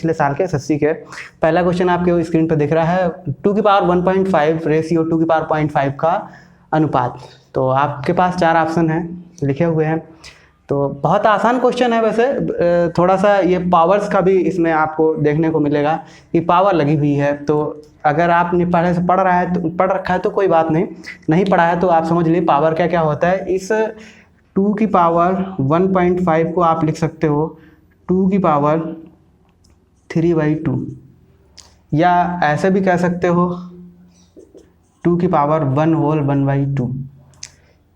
पिछले साल के एसएससी के। पहला क्वेश्चन आपके स्क्रीन पर दिख रहा है 2 की पावर 1.5 रेशियो 2 की पावर 0.5 का अनुपात। तो आपके पास 4 ऑप्शन हैं लिखे हुए हैं। तो बहुत आसान क्वेश्चन है वैसे, थोड़ा सा ये पावर्स का भी इसमें आपको देखने को मिलेगा कि पावर लगी हुई है। तो अगर आपने पहले से पढ़ रखा है तो कोई बात नहीं पढ़ा है तो आप समझ लीजिए पावर क्या क्या होता है। इस 2 की पावर 1.5 को आप लिख सकते हो 2 की पावर 3/2, या ऐसे भी कह सकते हो 2 की पावर 1/2,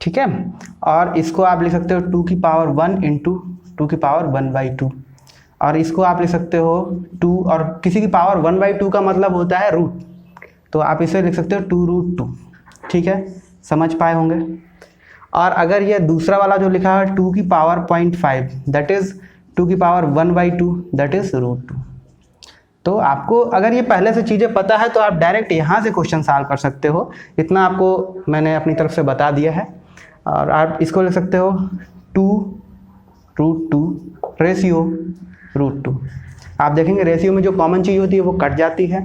ठीक है। और इसको आप लिख सकते हो 2 की पावर 1 इंटू 2 की पावर 1/2, और इसको आप लिख सकते हो 2, और किसी की पावर 1/2 का मतलब होता है रूट, तो आप इसे लिख सकते हो 2√2, ठीक है, समझ पाए होंगे। और अगर ये दूसरा वाला जो लिखा है 2 की पावर 0.5 दैट इज 2 की पावर 1/2 दैट इज √2। तो आपको अगर ये पहले से चीज़ें पता है तो आप डायरेक्ट यहाँ से क्वेश्चन सॉल्व कर सकते हो, इतना आपको मैंने अपनी तरफ से बता दिया है। और आप इसको लिख सकते हो 2√2 रेशियो √2। आप देखेंगे रेशियो में जो कॉमन चीज़ होती है वो कट जाती है,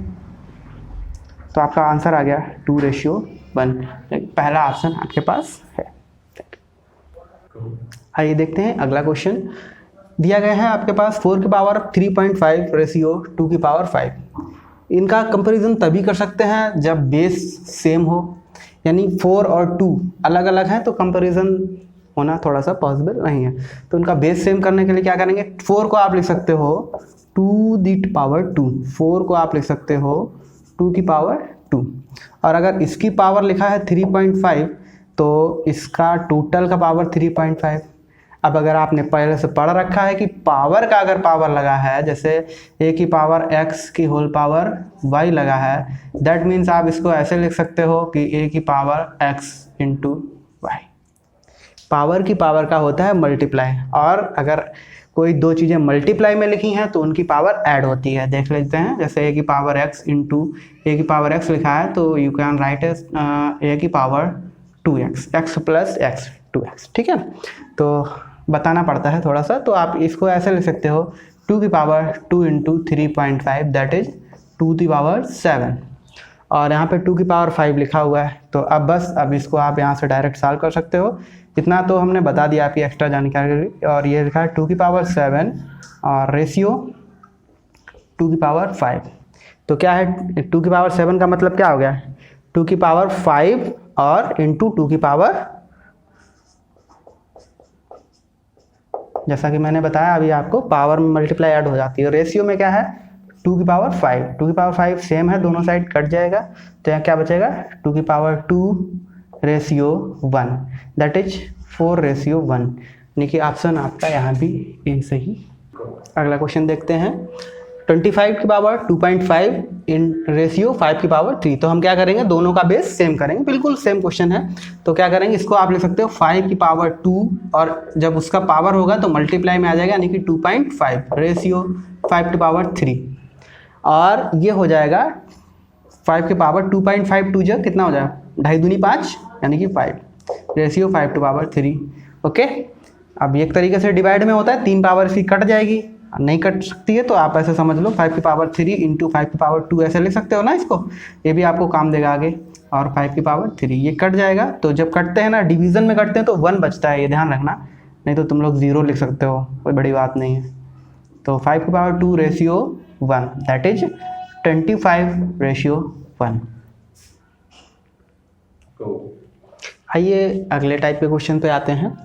तो आपका आंसर आ गया 2:1। पहला ऑप्शन आपके पास है। आइए देखते हैं अगला क्वेश्चन। दिया गया है आपके पास 4 की पावर 3.5 रेशियो 2 की पावर 5। इनका कंपैरिजन तभी कर सकते हैं जब बेस सेम हो, यानी 4 और 2 अलग अलग हैं तो कंपैरिजन होना थोड़ा सा पॉसिबल नहीं है। तो उनका बेस सेम करने के लिए क्या करेंगे, 4 को आप लिख सकते हो 2 की पावर 2, 4 को आप लिख सकते हो 2 की पावर 2, और अगर इसकी पावर लिखा है 3.5 तो इसका टोटल का पावर 3.5। अब अगर आपने पहले से पढ़ रखा है कि पावर का अगर पावर लगा है, जैसे a की पावर x की होल पावर y लगा है, दैट मीन्स आप इसको ऐसे लिख सकते हो कि a की power x into Y. Power की पावर का होता है मल्टीप्लाई, और अगर कोई दो चीज़ें मल्टीप्लाई में लिखी हैं तो उनकी पावर ऐड होती है। देख लेते हैं, जैसे a की पावर x इंटू a की पावर x लिखा है तो you can write as a की power 2x, x plus x 2x, ठीक है। तो बताना पड़ता है थोड़ा सा, तो आप इसको ऐसे लिख सकते हो 2 की पावर 2 इंटू 3.5 दैट इज 2 की पावर 7, और यहाँ पे 2 की पावर 5 लिखा हुआ है। तो अब इसको आप यहाँ से डायरेक्ट सॉल्व कर सकते हो। इतना तो हमने बता दिया आपकी एक्स्ट्रा जानकारी के लिए। और ये लिखा है 2 की पावर 7 और रेशियो 2 की पावर 5। तो क्या है 2 की पावर 7 का मतलब क्या हो गया, 2 की पावर 5 और इंटू 2 की पावर, जैसा कि मैंने बताया अभी आपको पावर में मल्टीप्लाई ऐड हो जाती है। रेशियो में क्या है 2 की पावर 5, 2 की पावर 5 सेम है, दोनों साइड कट जाएगा, तो यहाँ क्या बचेगा 2 की पावर 2 रेशियो 1 दैट इज 4:1, यानी कि ऑप्शन आपका यहाँ भी ए सही। अगला क्वेश्चन देखते हैं 25 की पावर 2.5 इन रेशियो 5 की पावर 3। तो हम क्या करेंगे, दोनों का बेस सेम करेंगे, बिल्कुल सेम क्वेश्चन है। तो क्या करेंगे, इसको आप लिख सकते हो 5 की पावर 2, और जब उसका पावर होगा तो मल्टीप्लाई में आ जाएगा, यानी कि 2.5 रेशियो 5 की पावर 3, और ये हो जाएगा 5 की पावर 2.5 2 जब कितना हो जाएगा 2 दूनी 5, यानी कि 5 रेशियो 5 की पावर 3। ओके, अब एक तरीके से डिवाइड में होता है, 3 पावर इसकी कट जाएगी, नहीं कट सकती है तो आप ऐसे समझ लो 5 की पावर 3 इंटू 5 की पावर 2 ऐसे लिख सकते हो ना इसको, ये भी आपको काम देगा आगे। और 5 की पावर 3 ये कट जाएगा, तो जब कटते हैं ना डिवीजन में कटते हैं तो 1 बचता है, ये ध्यान रखना, नहीं तो तुम लोग 0 लिख सकते हो, कोई बड़ी बात नहीं है। तो 5 की पावर 2 रेशियो 1 दैट इज 25:1। आइए अगले टाइप के क्वेश्चन पे आते हैं।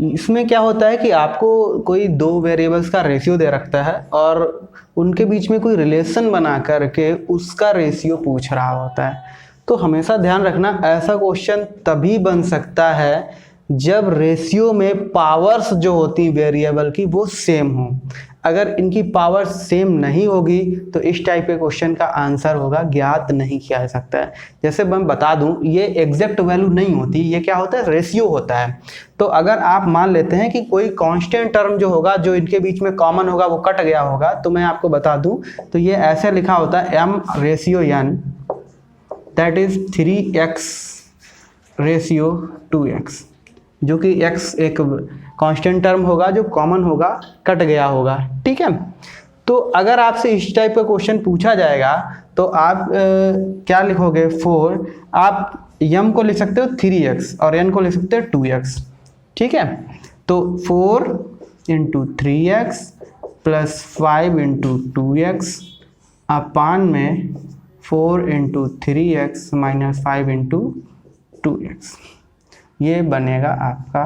इसमें क्या होता है कि आपको कोई दो वेरिएबल्स का रेशियो दे रखता है और उनके बीच में कोई रिलेशन बना करके उसका रेशियो पूछ रहा होता है। तो हमेशा ध्यान रखना, ऐसा क्वेश्चन तभी बन सकता है जब रेशियो में पावर्स जो होती वेरिएबल की वो सेम हो। अगर इनकी पावर सेम नहीं होगी तो इस टाइप के क्वेश्चन का आंसर होगा ज्ञात नहीं किया जा सकता है। जैसे मैं बता दूं, ये एग्जैक्ट वैल्यू नहीं होती, ये क्या होता है, रेशियो होता है। तो अगर आप मान लेते हैं कि कोई कांस्टेंट टर्म जो होगा, जो इनके बीच में कॉमन होगा, वो कट गया होगा, तो मैं आपको बता दूं तो ये ऐसे लिखा होता है m ratio n that is 3x ratio 2x, जो कि x एक कांस्टेंट टर्म होगा जो कॉमन होगा, कट गया होगा, ठीक है। तो अगर आपसे इस टाइप का क्वेश्चन पूछा जाएगा तो आप क्या लिखोगे 4, आप m को लिख सकते हो 3x और n को लिख सकते हो 2x, ठीक है। तो 4 into 3x plus 5 into 2x अपान में 4 into 3x minus 5 into 2x, ये बनेगा आपका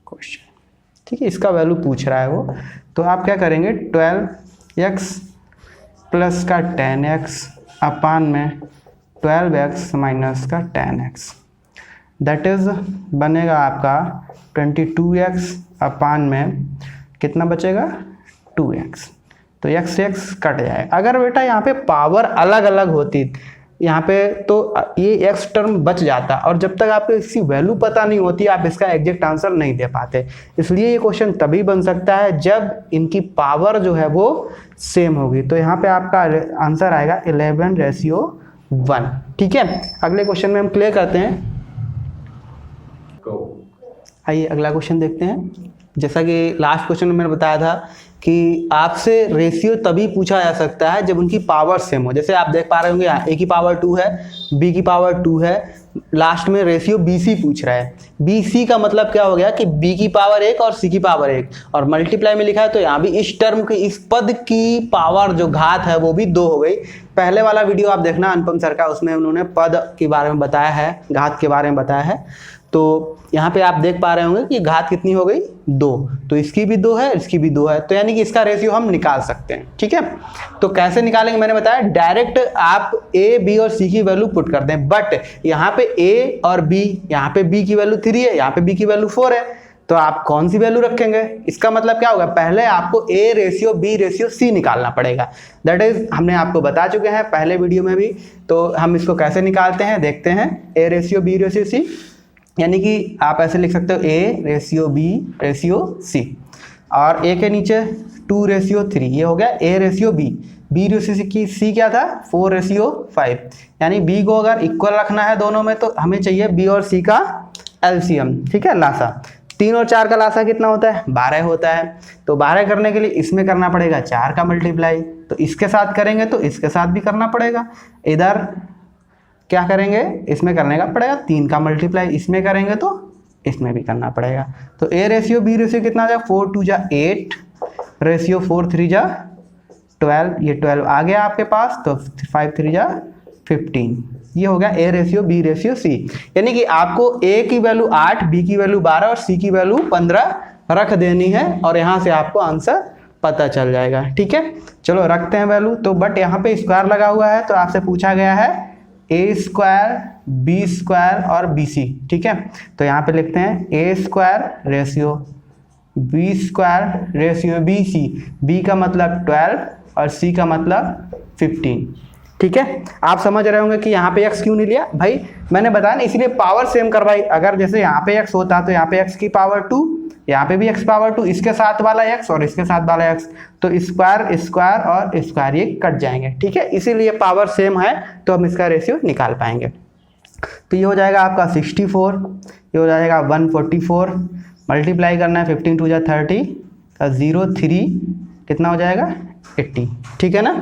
क्वेश्चन, ठीक है। इसका वैल्यू पूछ रहा है वो, तो आप क्या करेंगे 12x प्लस का 10x अपान में 12x माइनस का 10x, दैट इज बनेगा आपका 22x अपान में कितना बचेगा 2x, तो x कट जाए। अगर बेटा यहाँ पे पावर अलग अलग होती यहाँ पे तो ये x टर्म बच जाता, और जब तक आपको इसकी वैल्यू पता नहीं होती आप इसका एग्जैक्ट आंसर नहीं दे पाते। इसलिए ये क्वेश्चन तभी बन सकता है जब इनकी पावर जो है वो सेम होगी। तो यहाँ पे आपका आंसर आएगा 11:1, ठीक है। अगले क्वेश्चन में हम क्लियर करते हैं। आइए अगला क्वेश्चन देखते हैं। जैसा कि लास्ट क्वेश्चन में मैंने बताया था कि आपसे रेशियो तभी पूछा जा सकता है जब उनकी पावर सेम हो। जैसे आप देख पा रहे होंगे यहाँ a की पावर 2 है, b की पावर 2 है, लास्ट में रेशियो bc पूछ रहा है। bc का मतलब क्या हो गया कि b की पावर 1 और c की पावर 1, और मल्टीप्लाई में लिखा है तो यहाँ भी इस टर्म की, इस पद की पावर जो घात है वो भी 2 हो गई। पहले वाला वीडियो आप देखना अनुपम सर का, उसमें उन्होंने पद के बारे में बताया है, घात के बारे में बताया है। तो यहाँ पे आप देख पा रहे होंगे कि घात कितनी हो गई 2, तो इसकी भी 2 है, इसकी भी 2 है, तो यानी कि इसका रेशियो हम निकाल सकते हैं, ठीक है। तो कैसे निकालेंगे मैंने बताया, डायरेक्ट आप a, b और c की वैल्यू पुट कर दें, बट यहाँ पे a और b, यहाँ पे b की वैल्यू 3 है, यहाँ पे b की वैल्यू 4 है, तो आप कौन सी वैल्यू रखेंगे। इसका मतलब क्या होगा, पहले आपको a ratio b ratio c निकालना पड़ेगा। दैट इज हमने आपको बता चुके हैं पहले वीडियो में भी। तो हम इसको कैसे निकालते हैं देखते हैं। a ratio b ratio c, यानी कि आप ऐसे लिख सकते हो a ratio b ratio c, और a के नीचे 2 रेशियो 3, ये हो गया a ratio b, b ratio c क्या था 4 रेशियो 5, यानी b को अगर इक्वल रखना है दोनों में तो हमें चाहिए b और c का एलसीएम, ठीक है, लासा। 3 और 4 का लासा कितना होता है 12 होता है, तो 12 करने के लिए इसमें करना पड़ेगा 4 का मल्टीप्लाई, तो इसके साथ करेंगे तो इसके साथ भी करना पड़ेगा। इधर क्या करेंगे, इसमें करने का पड़ेगा 3 का मल्टीप्लाई, इसमें करेंगे तो इसमें भी करना पड़ेगा। तो a रेशियो b रेशियो कितना आ जाए 4 2 जा 8 रेशियो 4 3 जा 12, ये 12 आ गया आपके पास, तो 5 3 जा 15, ये हो गया a ratio b ratio c। यानी कि आपको a की वैल्यू 8, b की वैल्यू 12 और c की वैल्यू 15 रख देनी है, और यहाँ से आपको आंसर पता चल जाएगा, ठीक है। चलो रखते हैं वैल्यू, तो बट यहाँ पे स्क्वायर लगा हुआ है तो आपसे पूछा गया है a स्क्वायर b स्क्वायर और bc, ठीक है। तो यहाँ पे लिखते हैं a square ratio b square ratio bc, b का मतलब 12 और c का मतलब 15, ठीक है। आप समझ रहे होंगे कि यहाँ पे x क्यों नहीं लिया भाई, मैंने बताया ना, इसलिए पावर सेम करवाई। अगर जैसे यहाँ पे x होता तो यहाँ पे x की पावर 2, यहाँ पे भी x पावर 2, इसके साथ वाला x और इसके साथ वाला x, तो स्क्वायर स्क्वायर और स्क्वायर ये कट जाएंगे, ठीक है। इसीलिए पावर सेम है तो हम इसका रेशियो निकाल पाएंगे। तो ये हो जाएगा आपका 64, ये हो जाएगा 144, मल्टीप्लाई करना है 15 2 जा 30, 0 3 कितना हो जाएगा 80, ठीक है ना।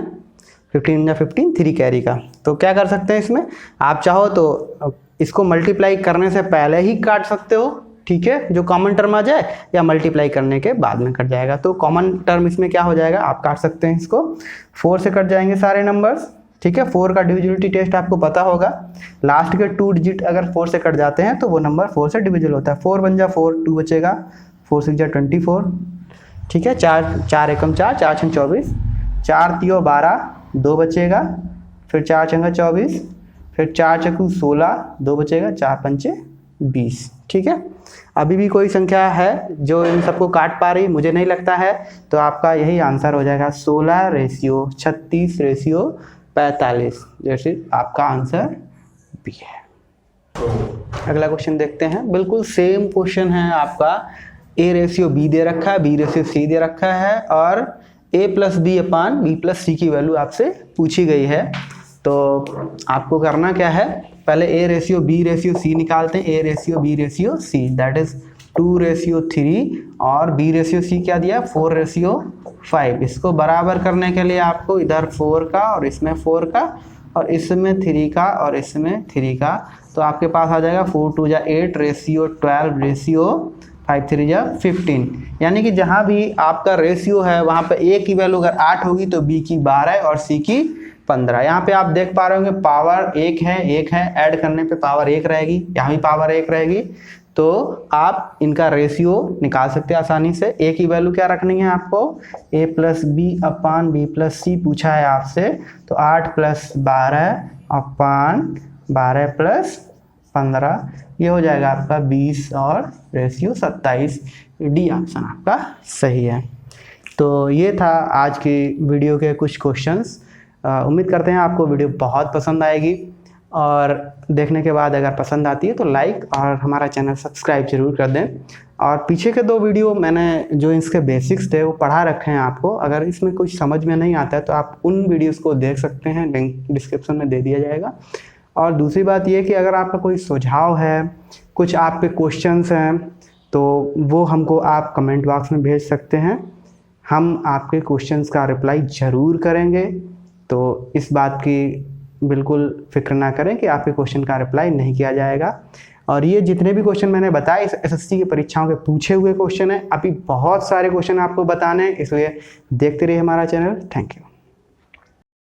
15 जा 15 3 कैरी का, तो क्या कर सकते हैं इसमें, आप चाहो तो इसको मल्टीप्लाई करने से पहले ही काट सकते हो, ठीक है, जो कॉमन टर्म आ जाए, या मल्टीप्लाई करने के बाद में कट जाएगा। तो कॉमन टर्म इसमें क्या हो जाएगा, आप काट सकते हैं इसको, 4 से कट जाएंगे सारे नंबर्स, ठीक है। 4 का डिविजिबिलिटी टेस्ट आपको पता होगा, लास्ट के 2 डिजिट अगर 4 से कट जाते हैं तो वो नंबर 4 से डिविजिबल होता है। 4 बन जा 4, 2 बचेगा, 4 6 जा 24, ठीक है। 4 एकम 4, 4 6 24, 4 3 12, 2 बचेगा, फिर 4 6 24, फिर 4 चक्कू 16, 2 बचेगा, 4 5 20, ठीक है। अभी भी कोई संख्या है जो इन सबको काट पा रही, मुझे नहीं लगता है, तो आपका यही आंसर हो जाएगा 16 रेशियो 36 रेशियो 45, जैसे आपका आंसर बी है। अगला क्वेश्चन देखते हैं, बिल्कुल सेम क्वेश्चन है आपका, a रेशियो b दे रखा है, b रेशियो c दे रखा है, और a plus B upon b plus C की वैल्यू आपसे पूछी गई है। तो आपको करना क्या है, पहले a ratio b ratio c निकालते हैं, a ratio b ratio c, that is 2:3 और B/C क्या दिया 4:5। इसको बराबर करने के लिए आपको इधर 4 का और इसमें 4 का और इसमें 3 का और इसमें 3 का, तो आपके पास आ जाएगा 4 2 जा 8 रेशियो 12 रेशियो 5 3 जा 15। यानी कि जहाँ भी आपका रेशियो है वहाँ पे A की वैल्यू अगर 8 होगी तो B की 12 और C की 15। यहाँ पे आप देख पा रहे होंगे पावर 1 है, ऐड करने पे पावर 1 रहेगी, यहाँ भी पावर 1 रहेगी, तो आप इनका रेशियो निकाल सकते हैं आसानी से। A की वैल्यू क्या रखनी है आपको, A + B/B+C पूछा है आपसे, तो 8 + 12/12 + 15 ये हो जाएगा आपका 20 और रेशियो 27। डी ऑप्शन आपका सही है। तो ये था आज की वीडियो के कुछ क्वेश्चंस। उम्मीद करते हैं आपको वीडियो बहुत पसंद आएगी और देखने के बाद अगर पसंद आती है तो लाइक और हमारा चैनल सब्सक्राइब जरूर कर दें। और पीछे के 2 वीडियो मैंने जो इसके बेसिक्स थे वो पढ़ा रखे हैं आपको, अगर इसमें कुछ समझ में नहीं आता है तो आप उन वीडियोस को देख सकते हैं, लिंक डिस्क्रिप्शन में दे दिया जाएगा। और दूसरी बात ये कि अगर आपका कोई सुझाव है, कुछ आप पे क्वेश्चंस हैं, तो वो हमको आप कमेंट बॉक्स में भेज सकते हैं, हम आपके क्वेश्चंस का रिप्लाई ज़रूर करेंगे। तो इस बात की बिल्कुल फिक्र ना करें कि आपके क्वेश्चन का रिप्लाई नहीं किया जाएगा। और ये जितने भी क्वेश्चन मैंने बताए एसएससी की परीक्षाओं के पूछे हुए क्वेश्चन हैं, अभी बहुत सारे क्वेश्चन आपको बताने हैं, इसलिए देखते रहिए हमारा चैनल। Thank you.